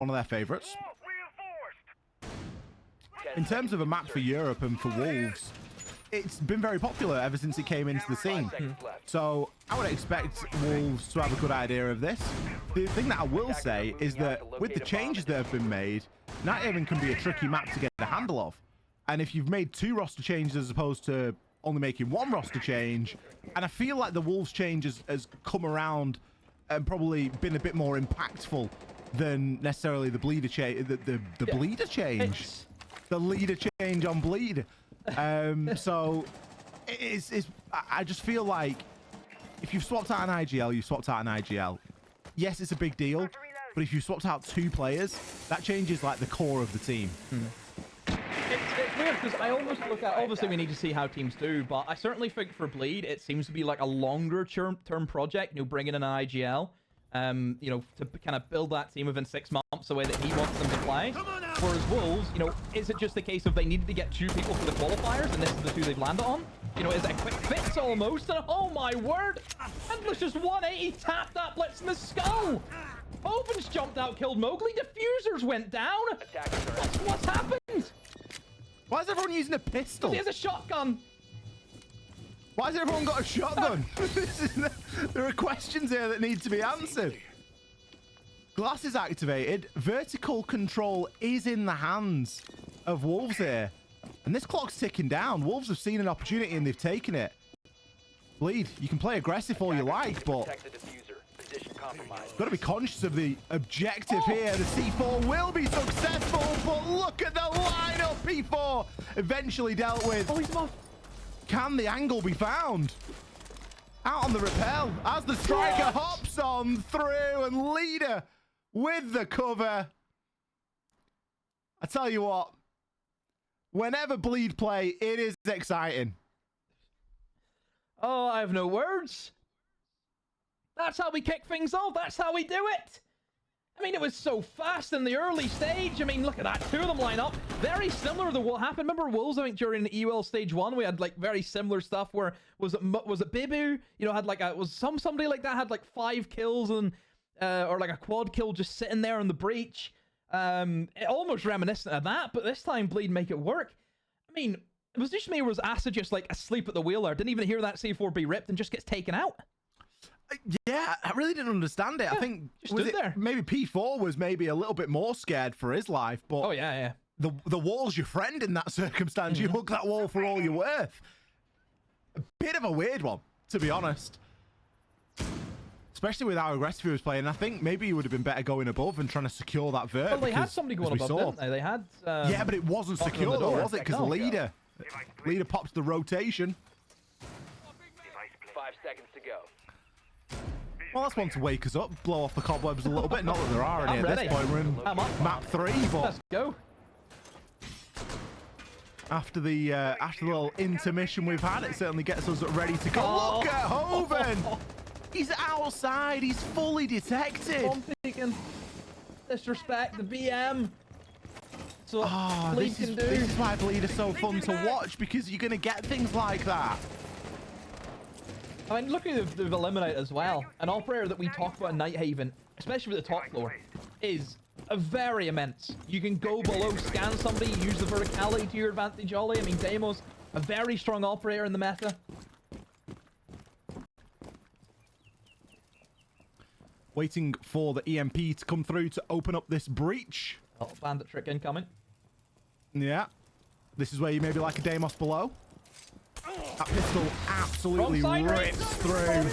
one of their favorites. In terms of a map for Europe and for Wolves, it's been very popular ever since it came into the scene. So I would expect Wolves to have a good idea of this. The thing that I will say is that with the changes that have been made, Nighthaven can be a tricky map to get a handle of. And if you've made 2 roster changes as opposed to only making 1 roster change, and I feel like the Wolves change has come around and probably been a bit more impactful than necessarily the bleeder change, the bleeder change, the leader change on bleed. So I just feel like if you've swapped out an IGL, you've swapped out an IGL. Yes, it's a big deal, but if you swapped out 2 players, that changes like the core of the team. It's weird because I almost look at, obviously we need to see how teams do, but I certainly think for Bleed it seems to be like a longer term project, bringing in an IGL, to kind of build that team within 6 months the way that he wants them to play. Whereas Wolves, is it just a case of they needed to get 2 people for the qualifiers and this is the 2 they've landed on? Is it a quick fix almost? And oh my word! Endless just 180 tapped that Blitz in the skull! Opens jumped out, killed Mowgli, diffusers went down! What's happened? Why is everyone using a pistol? He has a shotgun! Why has everyone got a shotgun? There are questions here that need to be answered. Glass is activated. Vertical control is in the hands of Wolves here. And this clock's ticking down. Wolves have seen an opportunity and they've taken it. Bleed, you can play aggressive all you like, but got to be conscious of the objective here. The C4 will be successful, but look at the lineup. P4 eventually dealt with. Oh, he's off. Can the angle be found? Out on the rappel as the striker hops on through and leader with the cover. I tell you what, whenever Bleed play, it is exciting. Oh, I have no words. That's how we kick things off. That's how we do it. I mean, it was so fast in the early stage. I mean, look at that. 2 of them line up. Very similar to what happened. Remember Wolves, I think, during EWL stage 1, we had like very similar stuff where was it Bibu? Had like somebody like that had like 5 kills and or like a quad kill just sitting there in the breach. It almost reminiscent of that, but this time Bleed make it work. I mean, it was just me, or was Asa just like asleep at the wheel there? Didn't even hear that C4 be ripped and just gets taken out. Yeah, I really didn't understand it. Yeah, I think maybe P4 was maybe a little bit more scared for his life, but oh yeah. The wall's your friend in that circumstance. You hug that wall for all you're worth. A bit of a weird one, to be honest. Especially with how aggressive he was playing. I think maybe he would have been better going above and trying to secure that vert. Well, they had somebody going above, didn't they? They had... yeah, but it wasn't secure though, was it? Because the leader pops the rotation. 5 seconds to go. Well, that's one to wake us up, blow off the cobwebs a little bit. Not that there are any at this point. We're in map 3, but let's go. After the little intermission we've had, it certainly gets us ready to go. Oh. Look at Hoven! He's outside. He's fully detected. Disrespect the BM. So this is why Bleed is so fun to watch, because you're going to get things like that. I mean, look at they've eliminated as well. An operator that we talk about in Nighthaven, especially with the top floor, is a very immense. You can go below, scan somebody, use the verticality to your advantage, Ollie. I mean, Deimos, a very strong operator in the meta. Waiting for the EMP to come through to open up this breach. Oh, bandit trick incoming. Yeah. This is where you maybe like a Deimos below. That pistol absolutely rips through.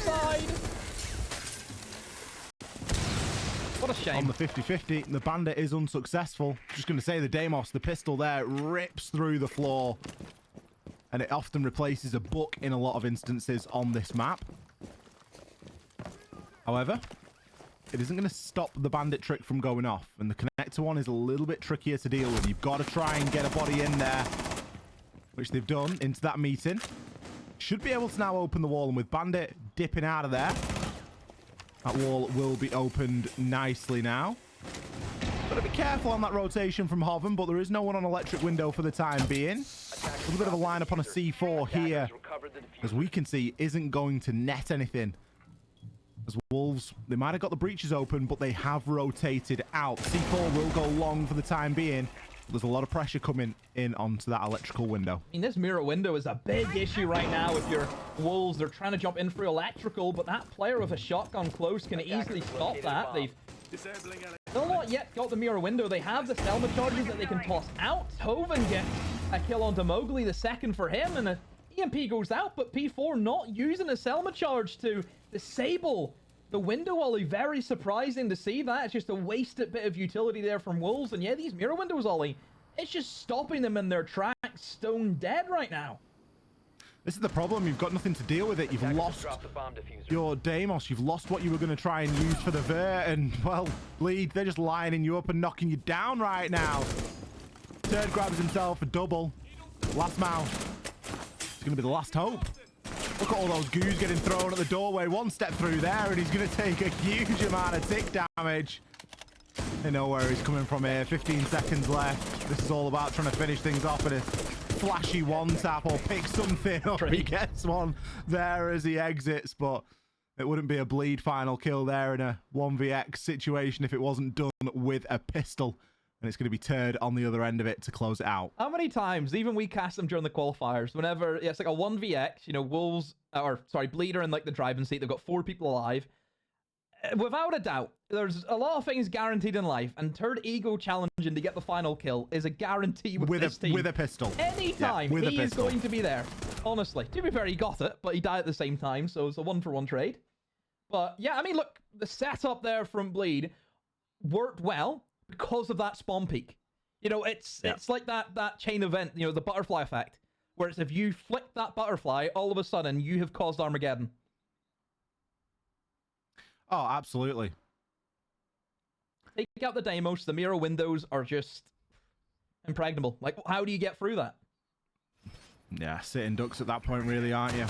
What a shame. On the 50-50, the bandit is unsuccessful. Just going to say the Deimos, the pistol there, rips through the floor. And it often replaces a book in a lot of instances on this map. However, it isn't going to stop the bandit trick from going off. And the connector one is a little bit trickier to deal with. You've got to try and get a body in there, which they've done into that meeting. Should be able to now open the wall, and with bandit dipping out of there, that wall will be opened nicely now. Got to be careful on that rotation from Hoven, but there is no one on electric window for the time being. A little bit of a lineup on a C4 here, as we can see, isn't going to net anything. As Wolves, they might have got the breaches open, but they have rotated out. C4 will go long for the time being. There's a lot of pressure coming in onto that electrical window. I mean, this mirror window is a big issue right now with your Wolves. They're trying to jump in for electrical, but that player with a shotgun close can easily stop that. They've still not yet got the mirror window. They have the Selma charges that they can toss out. Hoven gets a kill onto Mowgli, the second for him, and a EMP goes out, but P4 not using a Selma charge to disable the window, Ollie. Very surprising to see that. It's just a wasted bit of utility there from Wolves. And yeah, these mirror windows, Ollie, it's just stopping them in their tracks, stone dead right now. This is the problem. You've got nothing to deal with it. You've lost your Deimos. You've lost what you were going to try and use for the Ver. And, well, Bleed, they're just lining you up and knocking you down right now. Turd grabs himself a double. Last mouth. It's going to be the last hope. Look at all those goos getting thrown at the doorway. One step through there, and he's going to take a huge amount of tick damage. They know where he's coming from here. 15 seconds left. This is all about trying to finish things off in a flashy one-tap or pick something up. He gets one there as he exits, but it wouldn't be a Bleed final kill there in a 1vx situation if it wasn't done with a pistol. And it's going to be Turd on the other end of it to close it out. How many times, even we cast them during the qualifiers, whenever it's like a 1vx, you know, Wolves, or sorry, Bleed are in like the driving seat, they've got 4 people alive. Without a doubt, there's a lot of things guaranteed in life, and Turd ego challenging to get the final kill is a guarantee with this team. With a pistol. Anytime, yeah, he is going to be there. Honestly. To be fair, he got it, but he died at the same time, so it's a 1-for-1 trade. But yeah, I mean, look, the setup there from Bleed worked well because of that spawn peak. You know, it's like that chain event, you know, the butterfly effect, where it's if you flick that butterfly, all of a sudden you have caused Armageddon. Oh, absolutely. Take out the Deimos, the mirror windows are just impregnable. Like, how do you get through that? Yeah, sitting ducks at that point, really, aren't you?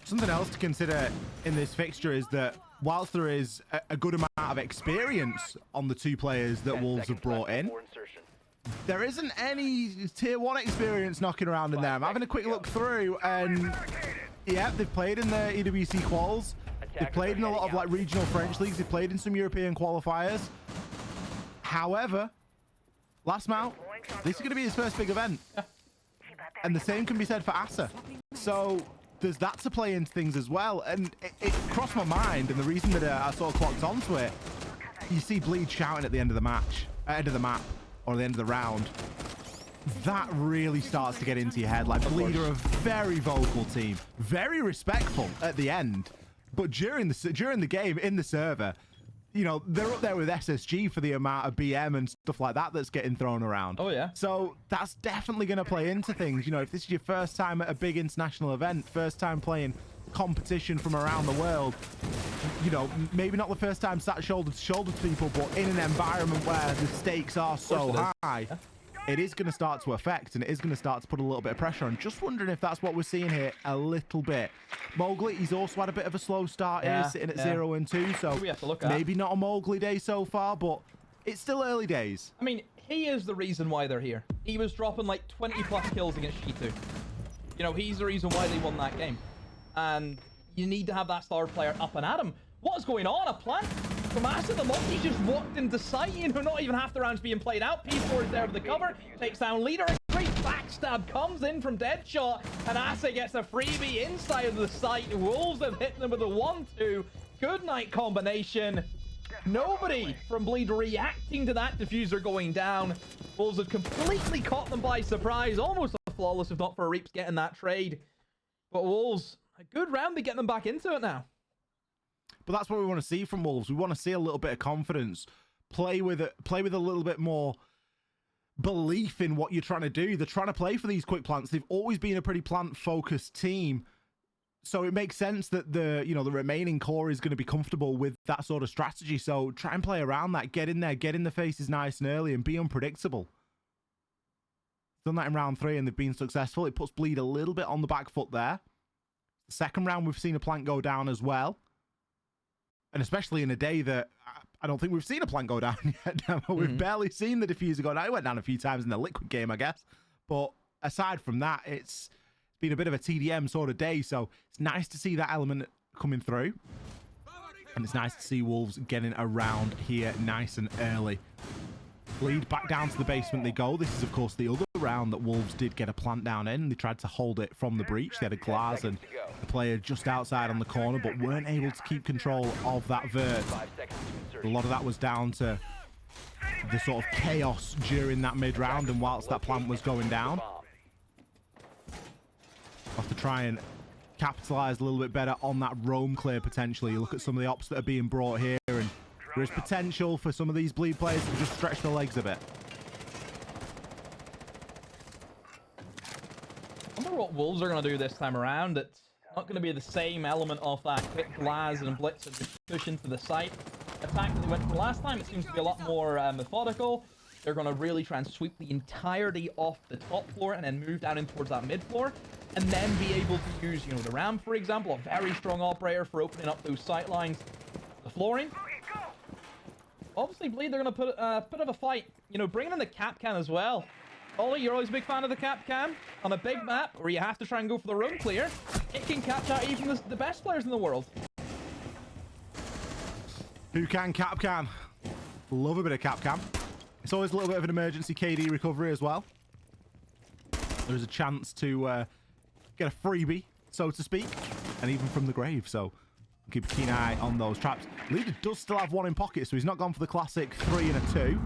Something else to consider in this fixture is that whilst there is a good amount of experience on the 2 players that Wolves have brought in, there isn't any tier 1 experience knocking around in there. I'm having a quick look through, and yeah, they've played in the EWC quals. They've played in a lot of like regional French leagues. They've played in some European qualifiers. However, last mount, this is going to be his first big event. And the same can be said for Asa. So there's that to play into things as well. And it crossed my mind, and the reason that I sort of clocked onto it, you see Bleed shouting at the end of the match, end of the map, or the end of the round. That really starts to get into your head. Like, Bleed are a very vocal team, very respectful at the end. But during the game, in the server, you know, they're up there with SSG for the amount of BM and stuff like that that's getting thrown around. Oh, yeah. So that's definitely going to play into things. You know, if this is your first time at a big international event, first time playing competition from around the world, you know, maybe not the first time sat shoulder to shoulder to people, but in an environment where the stakes are so high, it is going to start to affect, and it is going to start to put a little bit of pressure on. Just wondering if that's what we're seeing here a little bit. Mowgli, he's also had a bit of a slow start here, sitting at 0 and 2, so we have to look at. Maybe not a Mowgli day so far, but it's still early days. I mean, he is the reason why they're here. He was dropping like 20 plus kills against G2. You know, he's the reason why they won that game. And you need to have that star player up and at him. What is going on? A plant? Asa the monkey just walked into sight, you know, not even half the rounds being played out. P4 is there with the cover, takes down leader. A great backstab comes in from Deadshot, and Asa gets a freebie inside of the site. Wolves have hit them with a 1-2. Good night combination. Nobody from Bleed reacting to that diffuser going down. Wolves have completely caught them by surprise. Almost a flawless, if not for Reaps getting that trade. But Wolves, a good round to get them back into it now. But that's what we want to see from Wolves. We want to see a little bit of confidence. Play with a little bit more belief in what you're trying to do. They're trying to play for these quick plants. They've always been a pretty plant-focused team. So it makes sense that the remaining core is going to be comfortable with that sort of strategy. So try and play around that. Get in there, get in the faces nice and early, and be unpredictable. Done that in round 3, and they've been successful. It puts Bleed a little bit on the back foot there. The second round, we've seen a plant go down as well. And especially in a day that I don't think we've seen a plant go down yet. We've barely seen the diffuser go down. It went down a few times in the Liquid game, I guess. But aside from that, it's been a bit of a TDM sort of day. So it's nice to see that element coming through. And it's nice to see Wolves getting around here nice and early. Lead back down to the basement they go. This is, of course, the other round that Wolves did get a plant down in. They tried to hold it from the breach. They had a glass and a player just outside on the corner, but weren't able to keep control of that vert. A lot of that was down to the sort of chaos during that mid-round, and whilst that plant was going down. Have to try and capitalize a little bit better on that roam clear potentially. You look at some of the ops that are being brought here, and there is potential for some of these bleed players to just stretch their legs a bit. I wonder what Wolves are going to do this time around. It's not going to be the same element of that quick glass and blitz and just push into the site attack that they went for last time. It seems to be a lot more methodical. They're going to really try and sweep the entirety off the top floor and then move down in towards that mid floor, and then be able to use, you know, the ramp, for example, a very strong operator for opening up those sight lines. The flooring. Obviously, Bleed, they're going to put a bit of a fight. You know, bringing in the cap can as well. Ollie, you're always a big fan of the cap can. On a big map where you have to try and go for the room clear, it can catch out even the best players in the world. Who can cap can? Love a bit of cap can. It's always a little bit of an emergency KD recovery as well. There's a chance to get a freebie, so to speak, and even from the grave. So keep a keen eye on those traps. Leader does still have one in pocket, so he's not gone for the classic 3 and a 2.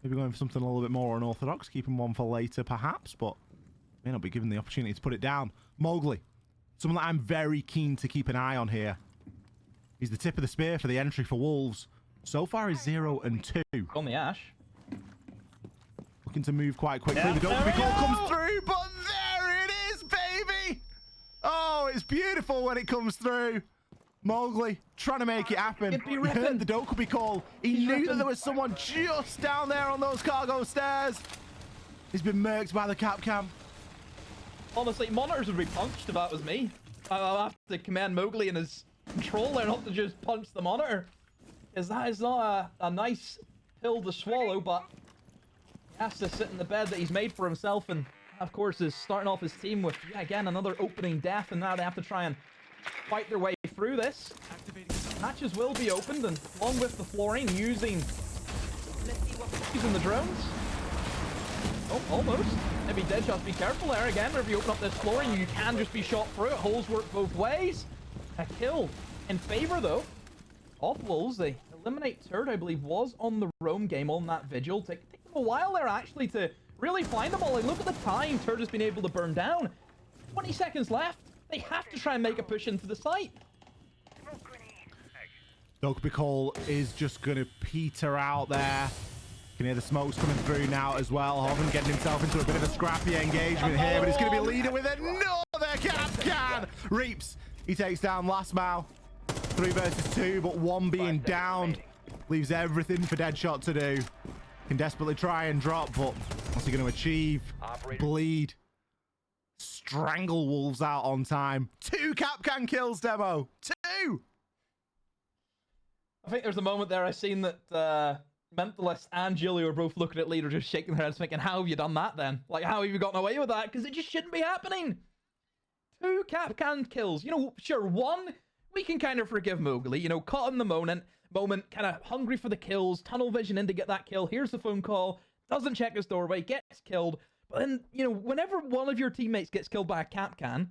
Maybe going for something a little bit more unorthodox, keeping one for later perhaps, but may not be given the opportunity to put it down. Mowgli, someone that I'm very keen to keep an eye on here. He's the tip of the spear for the entry for Wolves. So far is 0 and 2. On the Ash. Looking to move quite quickly. Yeah, The Dokkaebi call comes through, but there it is, baby! Oh, it's beautiful when it comes through. Mowgli trying to make it happen. He heard the Dokkaebi call. He knew that there was someone just down there on those cargo stairs. He's been murked by the cap cam. Honestly, monitors would be punched if that was me. I'll have to command Mowgli and his controller not to just punch the monitor. Because that is not a nice pill to swallow, but he has to sit in the bed that he's made for himself, and of course is starting off his team with, yeah, again, another opening death, and now they have to try and fight their way through this. Hatches will be opened, and along with the flooring, using the drones. Oh, almost. Maybe Deadshot, be careful there again. Whenever you open up this flooring, you can just be shot through it. Holes work both ways. A kill in favor, though, of Wolves. They eliminate Turd, I believe, was on the roam game on that vigil. Take them a while there, actually, to really find them all. Like, look at the time Turd has been able to burn down. 20 seconds left. They have to try and make a push into the site. Dokkaebi call is just going to peter out there. You can hear the smokes coming through now as well. Hoven getting himself into a bit of a scrappy engagement here, but it's going to be a leader with another cap can. Reaps, he takes down Last Mile. 3 versus 2, but 1 being downed. Leaves everything for Deadshot to do. Can desperately try and drop, but what's he going to achieve? Bleed. Strangle Wolves out on time. 2 cap can kills, Demo. 2! I think there's a moment there I seen that Mentalist and Julio are both looking at Leader, just shaking their heads thinking, how have you done that then? Like, how have you gotten away with that? Because it just shouldn't be happening. 2 cap can kills. You know, sure, 1, we can kind of forgive Mowgli. You know, caught in the moment, kind of hungry for the kills, tunnel vision in to get that kill. Here's the phone call, doesn't check his doorway, gets killed. But then, you know, whenever one of your teammates gets killed by a cap can,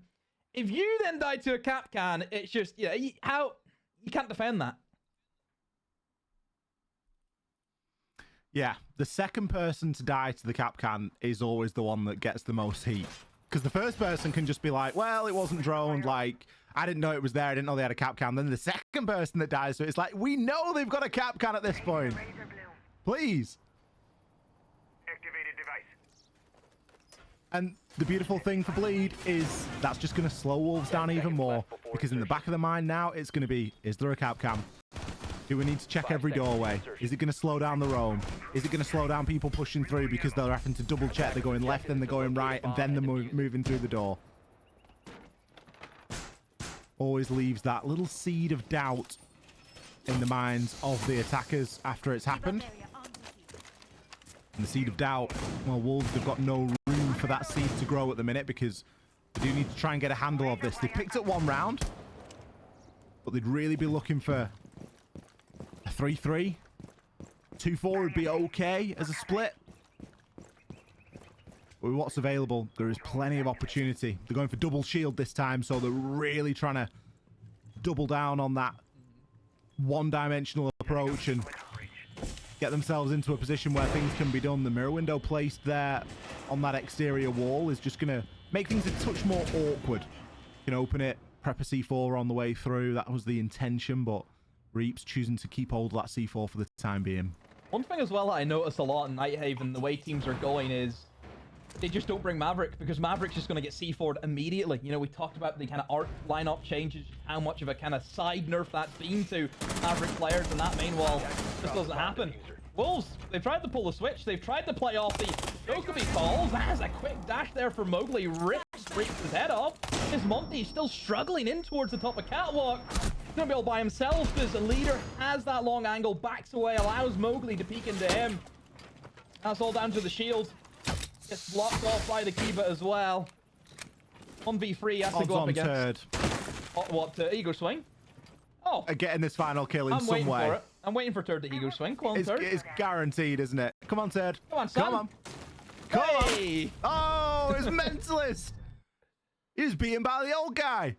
if you then die to a cap can, it's just, you know, you can't defend that. Yeah, the second person to die to the cap can is always the one that gets the most heat. Because the first person can just be like, well, it wasn't droned, like, I didn't know it was there, I didn't know they had a cap can. Then the second person that dies, so it's like, we know they've got a cap can at this point. Please. Activated device. And the beautiful thing for Bleed is that's just going to slow Wolves down even more. Because in the back of the mind now, it's going to be, is there a cap can? Do we need to check every doorway? Is it going to slow down the roam? Is it going to slow down people pushing through because they're having to double check? They're going left, then they're going right, and then they're moving through the door. Always leaves that little seed of doubt in the minds of the attackers after it's happened. And the seed of doubt, well, Wolves have got no room for that seed to grow at the minute because they do need to try and get a handle of this. They picked up 1 round. but they'd really be looking for a 3-3. 2-4 would be okay as a split. But with what's available, there is plenty of opportunity. They're going for double shield this time, so they're really trying to double down on that one-dimensional approach and get themselves into a position where things can be done. The mirror window placed there on that exterior wall is just going to make things a touch more awkward. You can open it, prep a C4 on the way through. That was the intention, but Reap's choosing to keep hold of that C4 for the time being. One thing as well that I noticed a lot in Nighthaven, the way teams are going, is they just don't bring Maverick, because Maverick's just going to get C4'd immediately. You know, we talked about the kind of art lineup changes, how much of a kind of side nerf that's been to Maverick players, and that main wall just doesn't happen. Wolves, they've tried to pull the switch. They've tried to play off the Dokkaebi calls. That is a quick dash there for Mowgli. Rips his head off. Is Monty still struggling in towards the top of Catwalk? He's going to be all by himself because the leader has that long angle, backs away, allows Mowgli to peek into him. That's all down to the shield. Gets blocked off by the Kiba as well. 1v3 has to go up against. What, Ego Swing? Oh. Getting this final kill in some way. I'm waiting for it. I'm waiting for Turd to Ego Swing. Come on, Turd. It's guaranteed, isn't it? Come on, Turd. Come on, son. Come on. Come on. Oh, it's Mentalist. He was beaten by the old guy.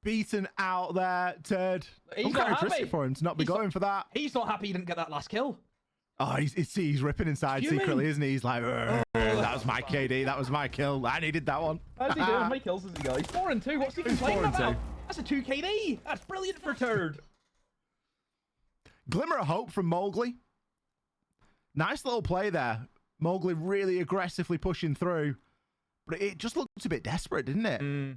Beaten out there, Turd. He's not happy for him to not be going for that. He's not happy he didn't get that last kill. Oh, he's ripping inside secretly, isn't he? He's like, that was my KD. That was my kill. I needed that one. How's he doing? How many kills has he got? He's 4-2. What's he complaining about? That's a 2 KD. That's brilliant for Turd. Glimmer of hope from Mowgli. Nice little play there. Mowgli really aggressively pushing through. But it just looked a bit desperate, didn't it?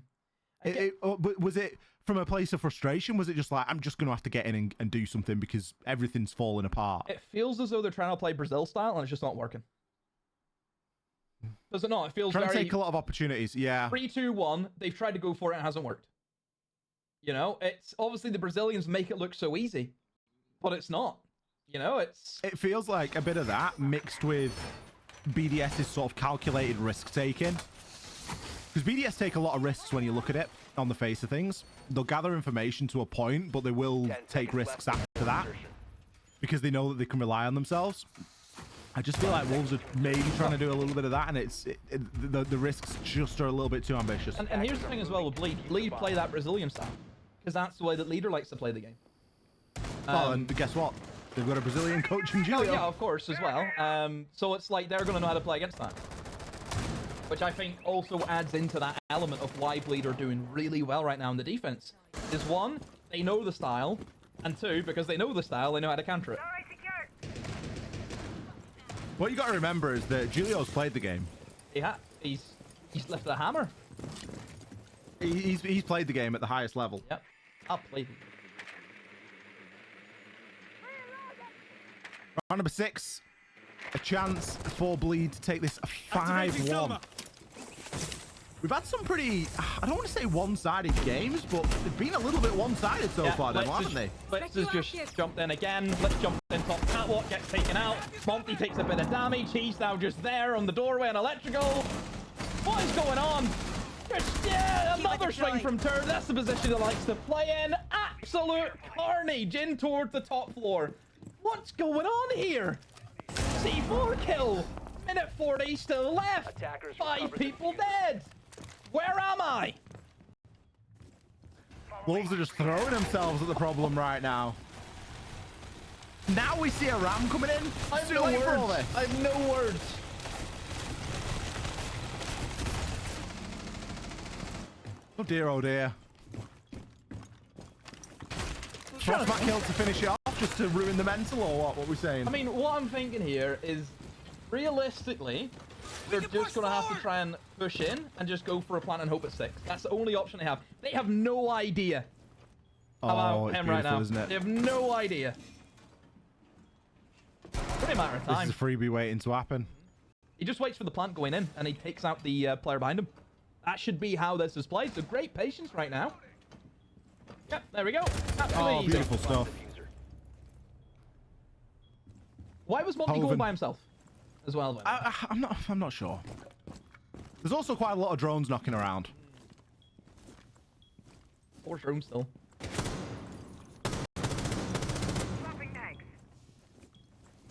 Was it from a place of frustration? Was it just like, I'm just going to have to get in and do something because everything's falling apart? It feels as though they're trying to play Brazil style and it's just not working. Does it not? It feels trying very... to take a lot of opportunities, yeah. 3-2-1. They've tried to go for it and it hasn't worked. You know, it's obviously the Brazilians make it look so easy, but it's not. You know, it feels like a bit of that mixed with BDS's sort of calculated risk taking. Because BDS take a lot of risks when you look at it on the face of things. They'll gather information to a point, but they will take risks after that because they know that they can rely on themselves. I just feel like Wolves are maybe trying to do a little bit of that, and the risks just are a little bit too ambitious. And here's the thing as well with Bleed. Bleed play that Brazilian style because that's the way that Leader likes to play the game. Oh, and guess what? They've got a Brazilian coach in Julio. Oh, yeah, of course, as well. So it's like they're going to know how to play against that. Which I think also adds into that element of why Bleed are doing really well right now in the defense. Is one, they know the style, and two, because they know the style, they know how to counter it. What you got to remember is that Julio's played the game. Yeah, he's lifted a hammer. He's played the game at the highest level. Yep, I've played it. Round number 6. A chance for Bleed to take this 5-1. We've had some pretty, I don't want to say one-sided games, but they've been a little bit one-sided so far, then, haven't they? Blitz has just jumped in again. Blitz jumped in top. Catwalk gets taken out. Monty takes a bit of damage. He's now just there on the doorway and electrical. What is going on? Yeah, another swing from Turd. That's the position he likes to play in. Absolute carnage in towards the top floor. What's going on here? C4 kill. Minute 40 still left. 5 people dead. Where am I? Wolves are just throwing themselves at the problem right now. Now we see a ram coming in. I have no words. I have no words. Oh dear, oh dear. Frostmat kill to finish it off, just to ruin the mental, or what? What are we saying? I mean, what I'm thinking here is, realistically, they're just going to have to try and push in and just go for a plant and hope it sticks. That's the only option they have. They have no idea about him right now. Isn't it? They have no idea. It's only a matter of time. This is a freebie waiting to happen. He just waits for the plant going in and he takes out the player behind him. That should be how this is played. So great patience right now. Yep, there we go. Absolutely easy. Beautiful stuff. Why was Monty going by himself as well? I'm not sure. There's also quite a lot of drones knocking around. Force room still. Swapping mags.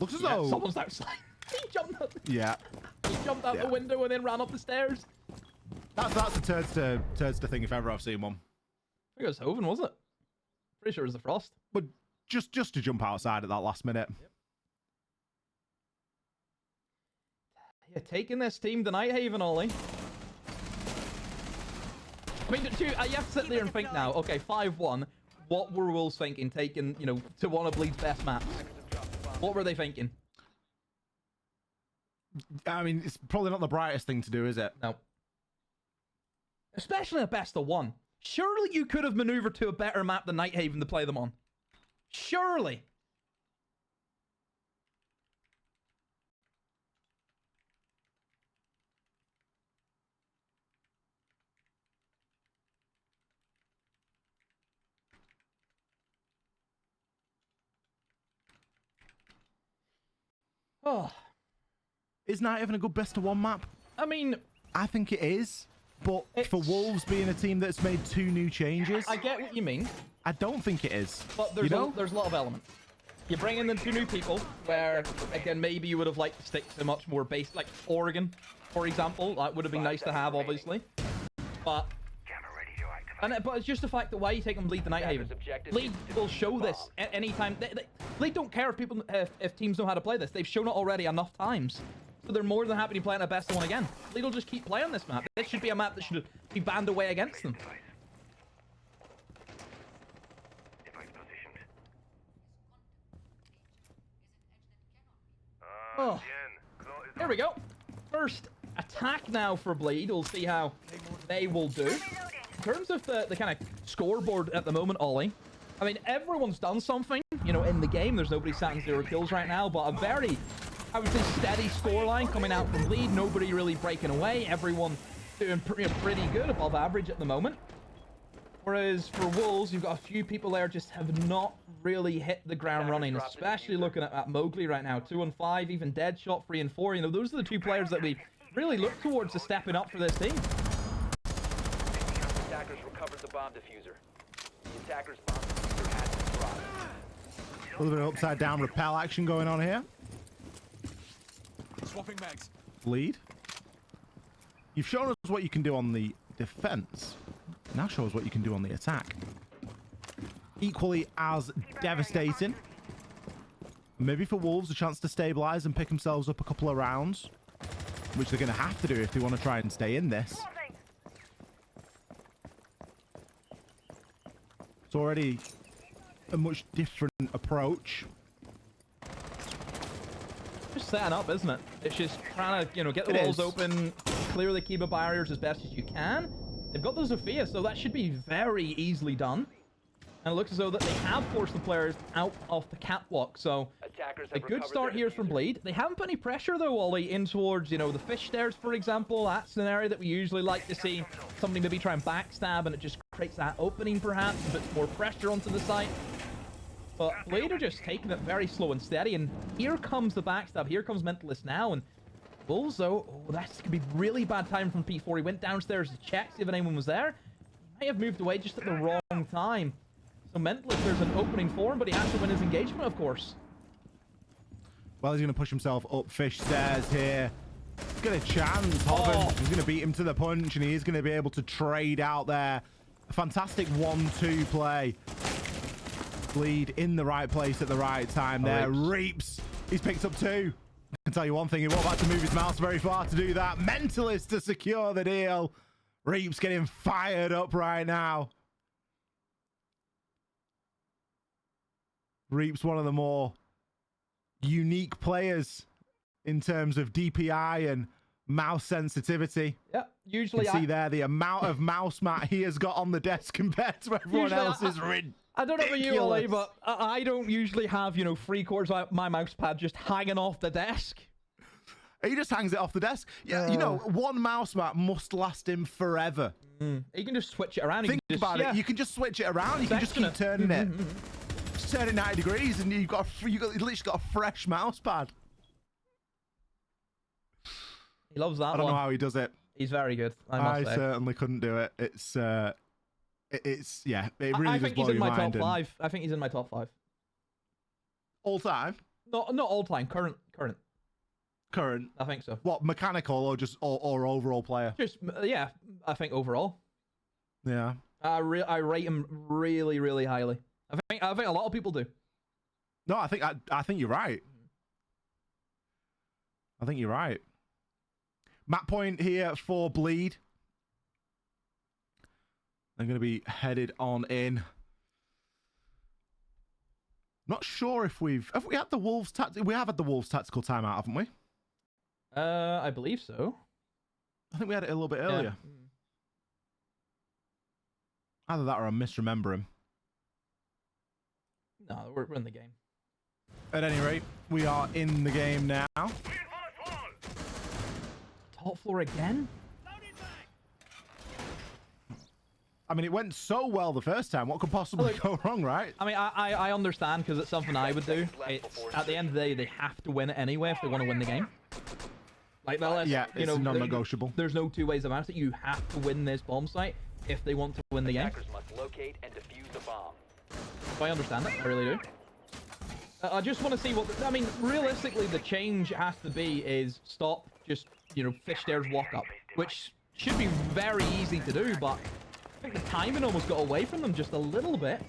Looks as Yeah, though... someone's outside. He jumped out. Yeah. He jumped out the window and then ran up the stairs. That's a turds to thing if ever I've seen one. I think it was Hoven, wasn't it? Pretty sure it was the Frost. But just to jump outside at that last minute. Yep. Yeah, taking this team to Nighthaven, Ollie. I mean, you have to sit there and think now, okay, 5-1, what were Wolves thinking, taking, you know, to one of Bleed's best maps? What were they thinking? I mean, it's probably not the brightest thing to do, is it? No. Especially a best of one. Surely you could have maneuvered to a better map than Nighthaven to play them on. Surely. Oh. Is Nighthaven a good best of one map? I mean, I think it is. But for Wolves being a team that's made 2 new changes, I get what you mean. I don't think it is. But there's, you know? there's a lot of elements. You bring in the 2 new people, where, again, maybe you would have liked to stick to much more base, like Oregon, for example. That would have been nice to have, obviously. But... but it's just the fact that why you take on Bleed the Nighthaven. Bleed will show this at any time. Bleed don't care if teams know how to play this. They've shown it already enough times. So they're more than happy to play on a best of one again. Bleed will just keep playing this map. This should be a map that should be banned away against them. Oh, here we go. First attack now for Bleed. We'll see how they will do. In terms of the kind of scoreboard at the moment, Ollie, I mean, everyone's done something, you know, in the game. There's nobody sat in 0 kills right now, but a very, I would say, steady scoreline coming out from Bleed. Nobody really breaking away. Everyone doing pretty good, above average at the moment. Whereas for Wolves, you've got a few people there just have not really hit the ground running, especially looking at Mowgli right now. 2 and 5, even Deadshot 3 and 4. You know, those are the 2 players that we really look towards to stepping up for this team. Attackers recovered the bomb diffuser. The attacker's bomb diffuser has been dropped. A little bit of upside down repel action going on here. Swapping mags. Bleed. You've shown us what you can do on the defense. Now show us what you can do on the attack. Equally as devastating. Maybe for Wolves a chance to stabilize and pick themselves up a couple of rounds, which they're going to have to do if they want to try and stay in this. It's already a much different approach. Just setting up, isn't it? It's just trying to, you know, get the walls open, clear the Kiba barriers as best as you can. They've got the Zofia, so that should be very easily done. And it looks as though that they have forced the players out of the catwalk, so a good start here from Bleed. They haven't put any pressure, though, Ollie, in towards, you know, the fish stairs, for example. That's an area that we usually like to see somebody maybe try and backstab, and it just creates that opening, perhaps, a bit more pressure onto the site. But Bleed are just taking it very slow and steady, and here comes the backstab. Here comes Mentalist now, and Wolves, though, oh, that's going to be really bad time from P4. He went downstairs to check, see if anyone was there. He might have moved away just at the wrong time. So Mentalist, there's an opening for him, but he has to win his engagement, of course. Well, he's going to push himself up fish stairs here. He's got a chance. Hoven is going to beat him to the punch, and he is going to be able to trade out there. A fantastic 1-2 play. Bleed in the right place at the right time there. Reaps. He's picked up 2. I can tell you one thing, he won't have to move his mouse very far to do that. Mentalist to secure the deal. Reaps getting fired up right now. Reaps one of the more unique players in terms of DPI and mouse sensitivity. Yeah, usually you can see there the amount of mouse mat he has got on the desk compared to everyone else's. I don't know about you, Ollie, but I don't usually have, you know, 3/4 of my mouse pad just hanging off the desk. He just hangs it off the desk. Yeah, you know, one mouse mat must last him forever. You can just switch it around. Think about it. You can just switch it around. You can just keep turning it. Just turn it 90 degrees, and you've literally got a fresh mouse pad. He loves that one. I don't know how he does it. He's very good, I must say. I certainly couldn't do it. It's It's, yeah, it really I does think blow he's in your my top mind. And 5. I think he's in my top 5. all time? Not all time. Current. Current? I think so. What, mechanical or just or overall player? Just yeah. I think overall. Yeah. I rate him really, really highly. I think a lot of people do. No, I think you're right. I think you're right. Map point here for Bleed. They're going to be headed on in. Not sure if we had the Wolves we have had the Wolves tactical timeout, haven't we? I believe so. I think we had it a little bit earlier. Yeah. Either that or I'm misremembering. No, we're in the game. At any rate, we are in the game now. Top floor again? I mean, it went so well the first time. What could possibly go wrong, right? I mean, I understand because it's something I would do. It's, at the end of the day, they have to win it anyway if they want to win the game. Like, well, Yeah, it's non-negotiable. There's no two ways about it. You have to win this bomb site if they want to win the game. Attackers must locate and defuse the bomb. So I understand that. I really do. I just want to see what... I mean, realistically, the change has to be is stop just, fish stairs walk up, which should be very easy to do, but I think the timing almost got away from them just a little bit.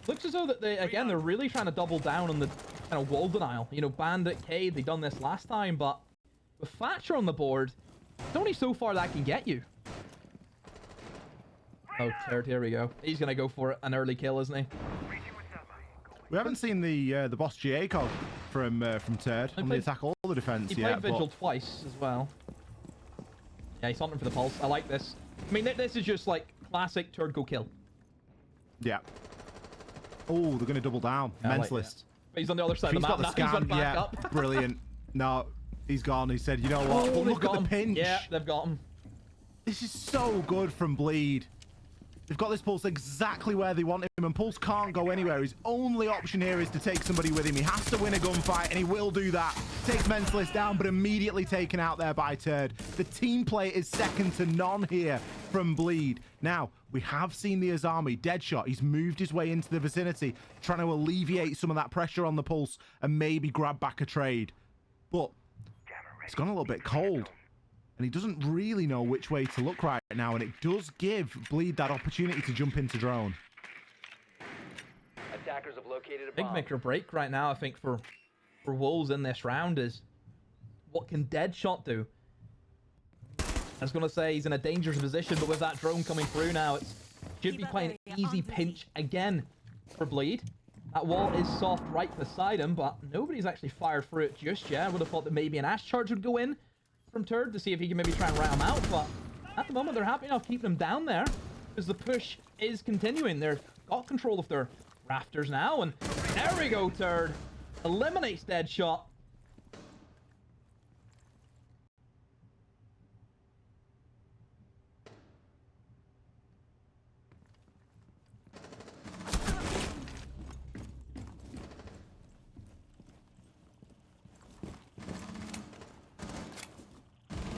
Looks as though that they're really trying to double down on the kind of wall denial. Bandit, Cade, they done this last time, but with Thatcher on the board, it's only so far that can get you. Oh, Turd, here we go. He's going to go for an early kill, isn't he? We haven't seen the boss GA cog from Turd on the attack or the defense yet. He played Vigil twice as well. Yeah, he's hunting for the pulse. I like this. I mean, this is just like classic Turd go kill. Yeah. Oh, they're going to double down. Yeah, Mentalist. But he's on the other side He's of the got map the now. scan. He's back Yeah, up. brilliant. No, he's gone. He said, you know what? But look at the pinch. Yeah, they've got him. This is so good from Bleed. They've got this Pulse exactly where they want him, and Pulse can't go anywhere. His only option here is to take somebody with him. He has to win a gunfight, and he will do that. Takes Mentalist down, but immediately taken out there by Turd. The team play is second to none here from Bleed. Now, we have seen the Azami. Deadshot, he's moved his way into the vicinity, trying to alleviate some of that pressure on the Pulse and maybe grab back a trade. But it's gone a little bit cold. And he doesn't really know which way to look right now, and it does give Bleed that opportunity to jump into drone. Attackers have located a Big bomb. make or break right now, I think, for Wolves in this round is what can Deadshot do? I was going to say he's in a dangerous position, but with that drone coming through now, it should be quite an easy pinch again for Bleed. That wall is soft right beside him, but nobody's actually fired through it just yet. I would have thought that maybe an Ash Charge would go in from Turd to see if he can maybe try and rat him out, but at the moment they're happy enough keeping him down there because the push is continuing. They've got control of their rafters now, and there we go. Turd eliminates Deadshot.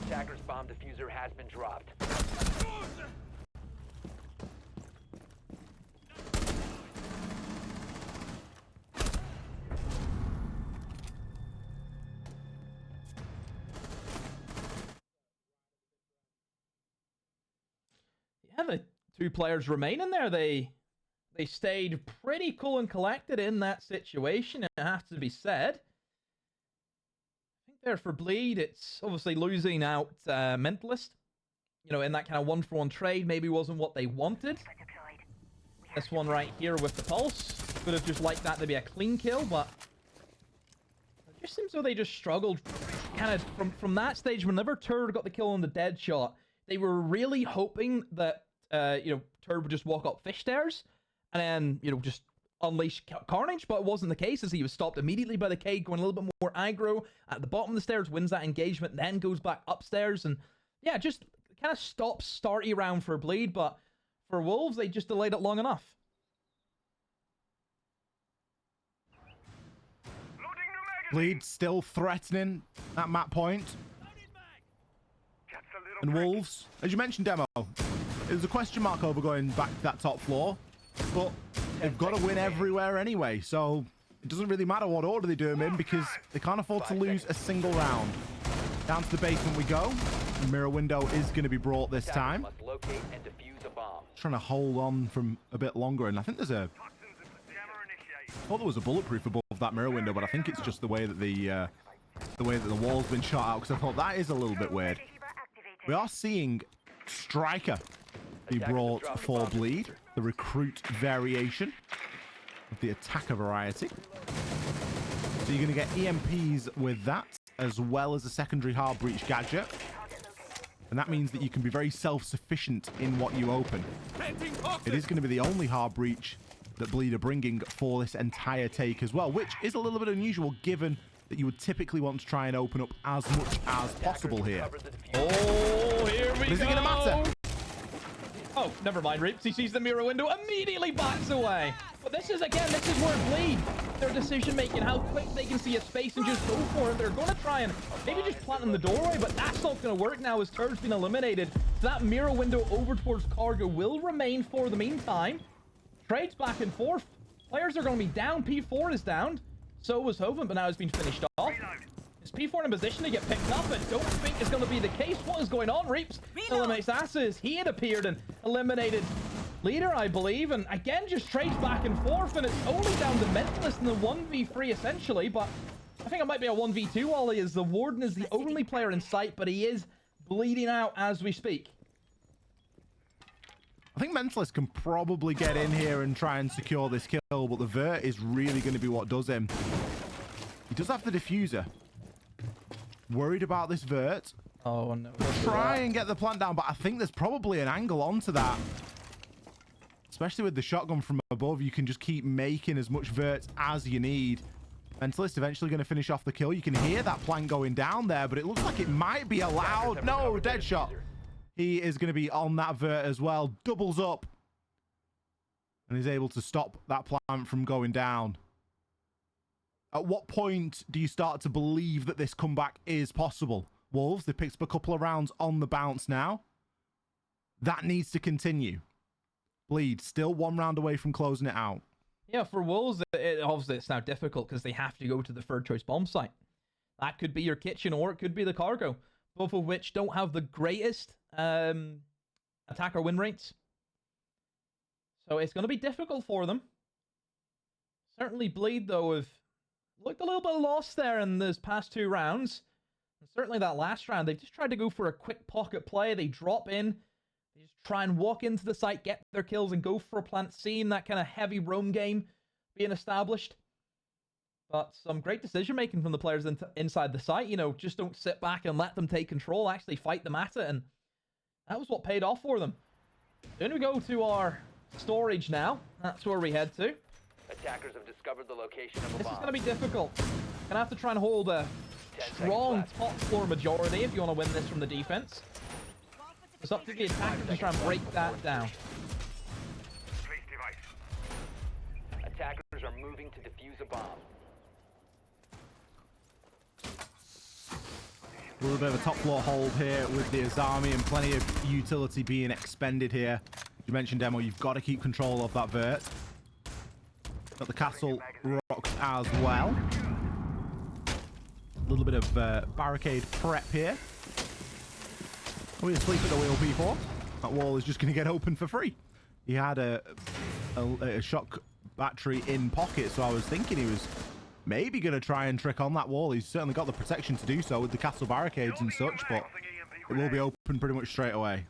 Attacker's bomb diffuser has been dropped. Yeah, the two players remain in there. They stayed pretty cool and collected in that situation, it has to be said. I think there for Bleed, it's obviously losing out Mentalist. In that kind of 1-for-1 trade, maybe wasn't what they wanted. This one right here with the Pulse. Would have just liked that to be a clean kill, but it just seems though they just struggled kind of from that stage. Whenever Turd got the kill on the Deadshot, they were really hoping that Turd would just walk up fish stairs and then just unleash carnage, but it wasn't the case as he was stopped immediately by the Cade going a little bit more aggro at the bottom of the stairs, wins that engagement, then goes back upstairs, and yeah, just kind of stops starty round for Bleed, but for Wolves, they just delayed it long enough. Bleed still threatening at map point. And Wolves, as you mentioned, Demo, There's a question mark over going back to that top floor, but they've got to win everywhere anyway, so it doesn't really matter what order they do them in because they can't afford to lose a single round. Down to the basement we go. The mirror window is going to be brought this time. Must locate and defuse a bomb. Trying to hold on from a bit longer, and I think there's a... I thought there was a bulletproof above that mirror window, but I think it's just the way that the wall's been shot out, because I thought that is a little bit weird. We are seeing Striker be brought for Bleed, the recruit variation of the attacker variety. So you're going to get EMPs with that, as well as a secondary hard breach gadget. And that means that you can be very self-sufficient in what you open. It is going to be the only hard breach that Bleed are bringing for this entire take as well, which is a little bit unusual given that you would typically want to try and open up as much as possible here. Oh, here we go. Is it going to matter? Oh, never mind, Reaps. He sees the mirror window, immediately backs away. But this is where Bleed, their decision making, how quick they can see a space and just go for it. They're going to try and maybe just plant in the doorway, but that's not going to work now as Turd's been eliminated. So that mirror window over towards Cargo will remain for the meantime. Trades back and forth. Players are going to be down. P4 is down. So was Hoven, but now it's been finished off. Is P4 in a position to get picked up? I don't think it's going to be the case. What is going on? Reaps eliminates Asses. He had appeared and eliminated Leader, I believe. And again, just trades back and forth. And it's only down to Mentalist in the 1v3 essentially. But I think it might be a 1v2 while he is. The Warden is the only player in sight, but he is bleeding out as we speak. I think Mentalist can probably get in here and try and secure this kill, but the Vert is really going to be what does him. He does have the diffuser. Worried about this Vert. Oh, no. Try and get the plant down, but I think there's probably an angle onto that. Especially with the shotgun from above, you can just keep making as much Verts as you need. Mentalist eventually going to finish off the kill. You can hear that plant going down there, but it looks like it might be allowed. No, dead shot. He is going to be on that Vert as well. Doubles up. And is able to stop that plant from going down. At what point do you start to believe that this comeback is possible? Wolves, they picked up a couple of rounds on the bounce now. That needs to continue. Bleed, still 1 round away from closing it out. Yeah, for Wolves, obviously it's now difficult because they have to go to the third choice bomb site. That could be your kitchen or it could be the cargo. Both of which don't have the greatest attacker win rates. So it's going to be difficult for them. Certainly Bleed, though, have looked a little bit lost there in those past 2 rounds. And certainly that last round, they've just tried to go for a quick pocket play. They drop in. They just try and walk into the site, get their kills, and go for a plant, seeing that kind of heavy roam game being established. But some great decision-making from the players inside the site. You know, just don't sit back and let them take control. Actually fight them at it. And that was what paid off for them. Then we go to our storage now. That's where we head to. Attackers have discovered the location of a This bomb. is going to be difficult. Gonna have to try and hold a strong top floor majority if you want to win this from the defense. It's up to the attackers to try and break that down. Attackers are moving to defuse a bomb. A little bit of a top floor hold here with the Azami and plenty of utility being expended here. You mentioned, Demo, you've got to keep control of that Vert. Got the castle rocks as well. A little bit of barricade prep here. We're asleep at the wheel, P4. That wall is just going to get open for free. He had a shock battery in pocket, so I was thinking he was maybe going to try and trick on that wall. He's certainly got the protection to do so with the castle barricades and such, but it will be open pretty much straight away.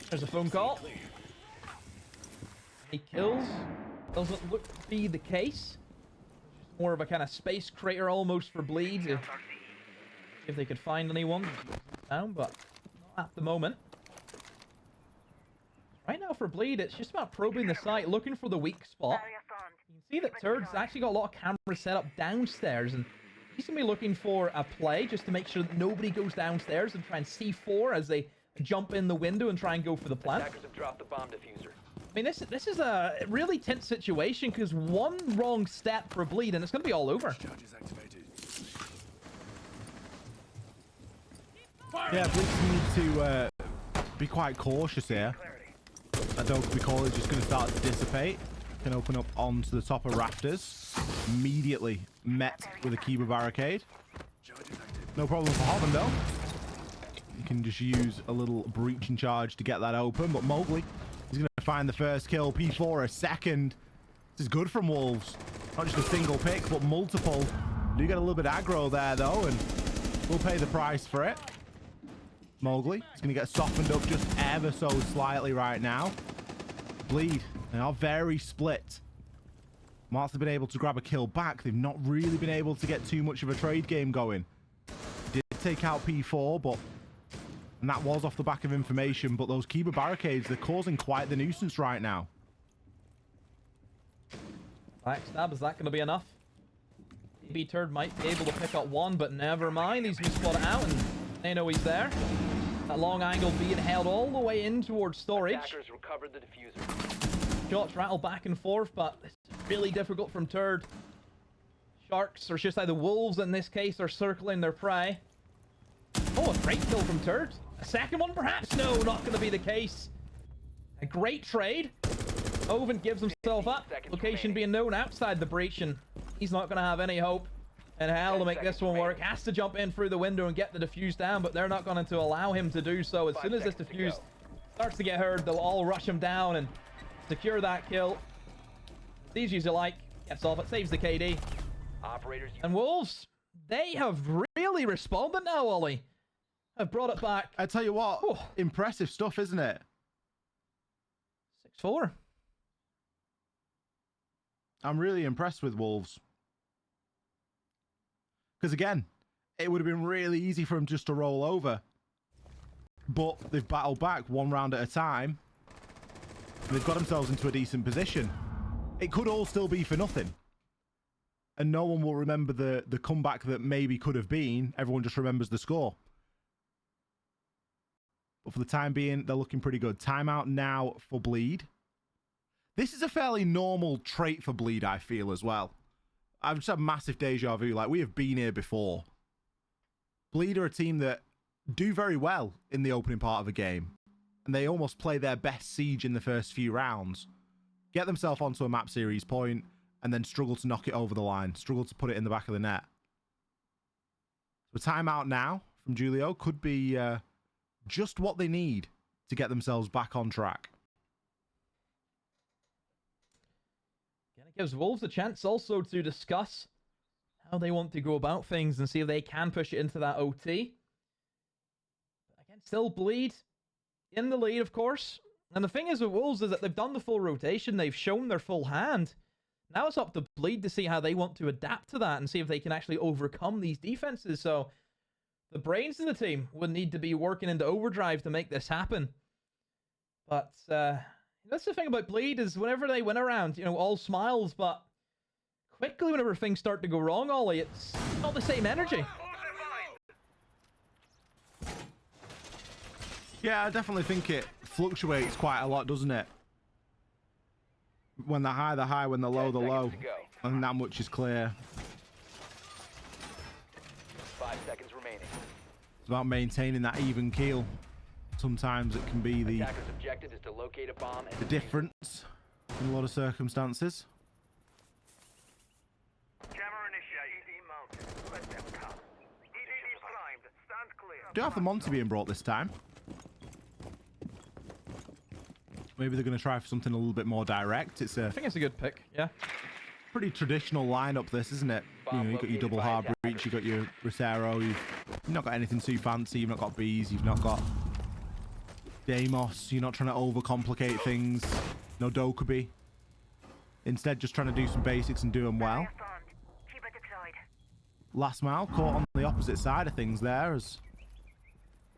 There's a phone call. Any kills? Doesn't look to be the case. Just more of a kind of space crater almost for Bleed. If they could find anyone down, but not at the moment. Right now for Bleed, it's just about probing the site, looking for the weak spot. You can see that Turd's actually got a lot of cameras set up downstairs, and he's going to be looking for a play just to make sure that nobody goes downstairs and try and C4 as they jump in the window and try and go for the plant. Attackers have dropped the bomb diffuser. I mean, this is a really tense situation because one wrong step for Bleed and it's going to be all over. Yeah, Blitz need to be quite cautious here. That Dokubi call is just going to start to dissipate. Can open up onto the top of rafters. Immediately met with a Kiba barricade. No problem for Hoven though. You can just use a little breach and charge to get that open. But Mowgli is going to find the first kill. P4 a second. This is good from Wolves. Not just a single pick, but multiple. Do get a little bit aggro there though, and we'll pay the price for it. Mowgli is going to get softened up just ever so slightly right now. Bleed. They are very split. Whilst they've been able to grab a kill back, they've not really been able to get too much of a trade game going. Did take out P4, but... And that was off the back of information, but those Kiba barricades, they're causing quite the nuisance right now. Backstab, is that going to be enough? Maybe Turd might be able to pick up one, but never mind. He's going to spot it out, and they know he's there. That long angle being held all the way in towards storage. Attackers recovered the diffuser. Shots rattle back and forth, but it's really difficult from Turd. Sharks, or should I say the Wolves in this case, are circling their prey. Oh, a great kill from Turd. A second one perhaps? No, not going to be the case. A great trade. Oven gives himself up. Location being known outside the breach, and he's not going to have any hope in hell to make this one work. Has to jump in through the window and get the defuse down, but they're not going to allow him to do so. As soon as this defuse starts to get heard, they'll all rush him down and secure that kill. As easy as you like. Gets off. It saves the KD. Operators, And Wolves, they have really responded now, Ollie. Have brought it back. I tell you what, impressive stuff, isn't it? 6-4. I'm really impressed with Wolves. Because again, it would have been really easy for them just to roll over. But they've battled back one round at a time. And they've got themselves into a decent position. It could all still be for nothing. And no one will remember the comeback that maybe could have been. Everyone just remembers the score. But for the time being, they're looking pretty good. Timeout now for Bleed. This is a fairly normal trait for Bleed, I feel, as well. I've just had massive deja vu. Like, we have been here before. Bleed are a team that do very well in the opening part of a game. And they almost play their best siege in the first few rounds. Get themselves onto a map series point, and then struggle to knock it over the line. Struggle to put it in the back of the net. So timeout now from Julio could be just what they need to get themselves back on track. And it gives Wolves a chance also to discuss how they want to go about things and see if they can push it into that OT. But again, still Bleed in the lead, of course. And the thing is with Wolves is that they've done the full rotation. They've shown their full hand. Now it's up to Bleed to see how they want to adapt to that and see if they can actually overcome these defenses. So the brains of the team would need to be working into overdrive to make this happen. But that's the thing about Bleed is whenever they win around, you know, all smiles, but quickly whenever things start to go wrong, Ollie, it's not the same energy. Yeah, I definitely think it fluctuates quite a lot, doesn't it? When they're high, they're high. When they're low, they're low. I think that much is clear. 5 seconds remaining. It's about maintaining that even keel. Sometimes it can be the Attacker's objective is to locate a bomb and difference in a lot of circumstances. Jammer initiated. ED mounted. Let them come. ED primed. Stand clear. Do have the Monty being brought this time. Maybe they're going to try for something a little bit more direct. It's I think it's a good pick, yeah. pretty traditional lineup, this, isn't it? You know, you've got your double hard breach, you've got your Rosero, you've not got anything too fancy, you've not got bees, you've not got Deimos, you're not trying to overcomplicate things. No Dokubi. Instead, just trying to do some basics and do them well. Last Mile caught on the opposite side of things there, as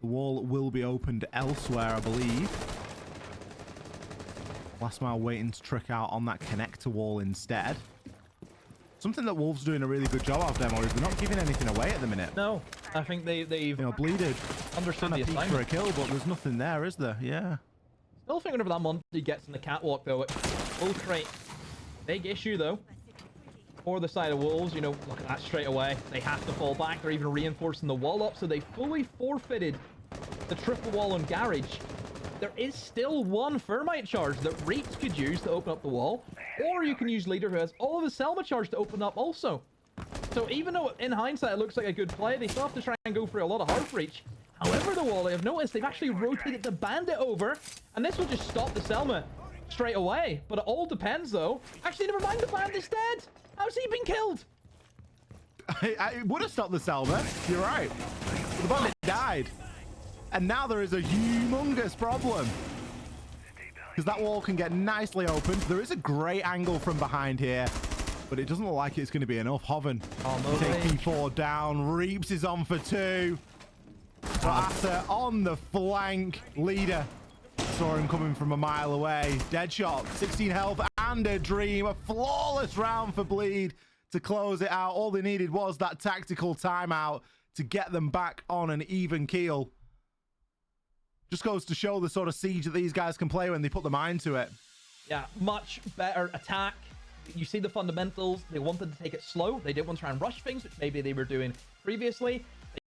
the wall will be opened elsewhere, I believe. Last Mile waiting to trick out on that connector wall instead. Something that Wolves are doing a really good job of, Demo, is they're not giving anything away at the minute. No, I think they've you know, Bleeded understood the peek assignment. for a kill, but there's nothing there, is there? Yeah. Still thinking whenever that Monty gets in the catwalk, though, it will create big issue, though. For the side of Wolves, you know, look at that straight away. They have to fall back. They're even reinforcing the wall up, so they fully forfeited the triple wall on Garage. There is still one Thermite charge that Reaps could use to open up the wall, or you can use Leader, who has all of his Selma charge to open up also. So even though in hindsight it looks like a good play, they still have to try and go for a lot of hard breach. However, the wall, I have noticed they've actually rotated the Bandit over, and this will just stop the Selma straight away. But it all depends, though. Actually, never mind, the Bandit's dead. How's he been killed? I would have stopped the Selma. You're right. But the Bandit died. And now there is a humongous problem. Because that wall can get nicely opened. There is a great angle from behind here. But it doesn't look like it's going to be enough. Hoven taking 4 down. Reaps is on for 2. Asa on the flank. Leader saw him coming from a mile away. Deadshot, 16 health and a dream. A flawless round for Bleed to close it out. All they needed was that tactical timeout to get them back on an even keel. Just goes to show the sort of siege that these guys can play when they put their mind to it. Yeah, much better attack. You see the fundamentals. They wanted to take it slow. They didn't want to try and rush things, which maybe they were doing previously.